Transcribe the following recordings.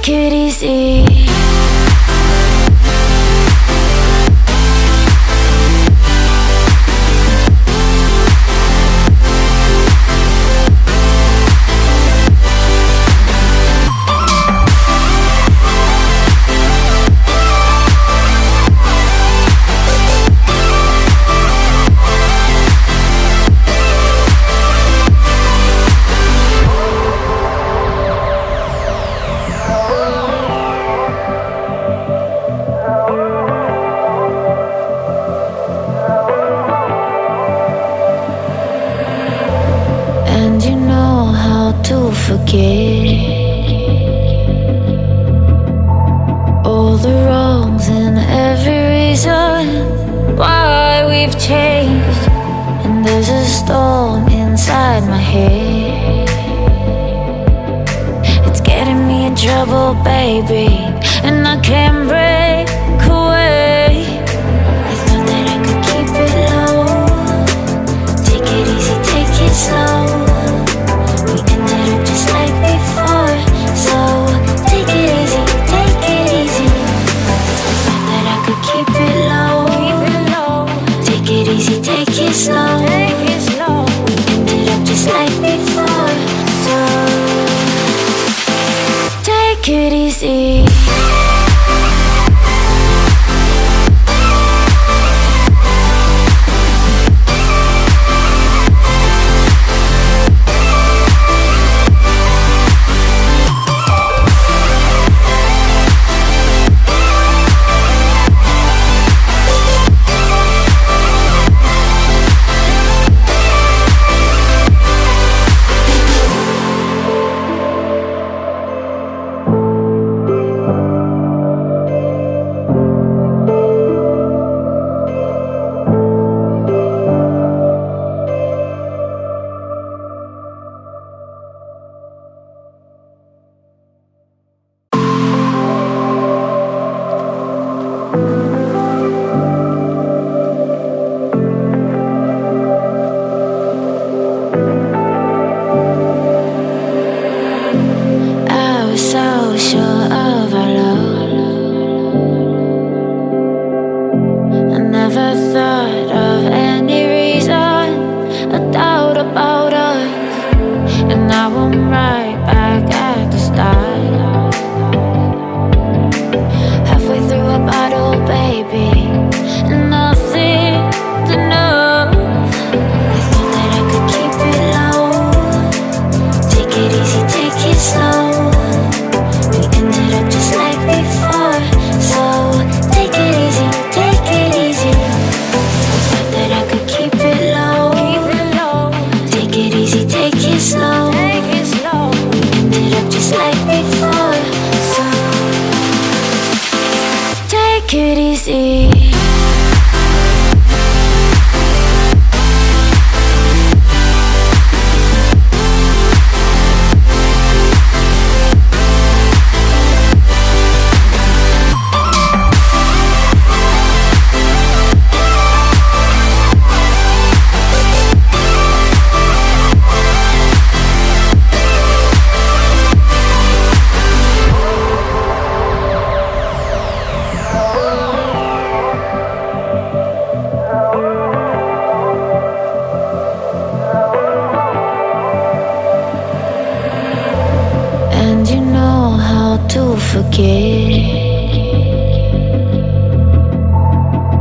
Take it easy. Forget all the wrongs and every reason why we've changed. And there's a storm inside my head. It's getting me in trouble, baby, and I can't break away. I thought that I could keep it low. Take it easy, take it slow. Just like before, so take it easy, take it easy. I thought that I could keep it low, take it easy, take it slow. We ended up just like before, so take it easy.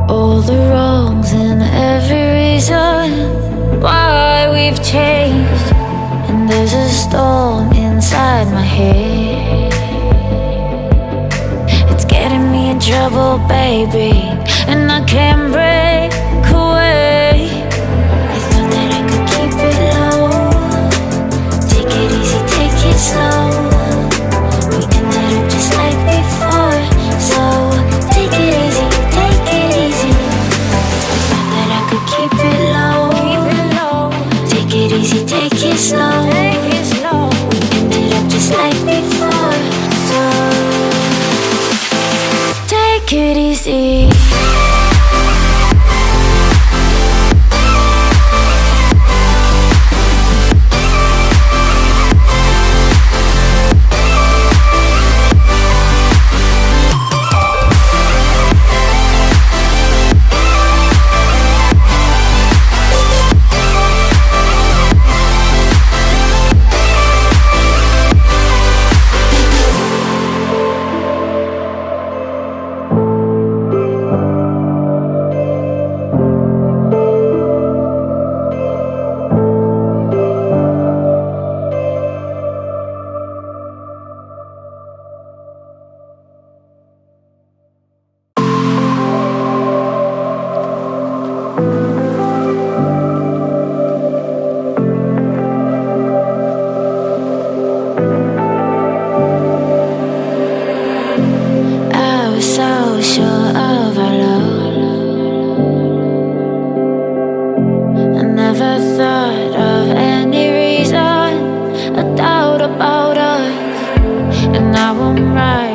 All the wrongs and every reason why we've changed. And there's a storm inside my head. It's getting me in trouble, baby, and I can't break away. I thought that I could keep it low. Take it easy, take it slow. We ended up just like before, so take it easy, take it easy. I thought that I could keep it low. Take it easy, take it slow. We ended up just like before, so take it easy. and now I'm right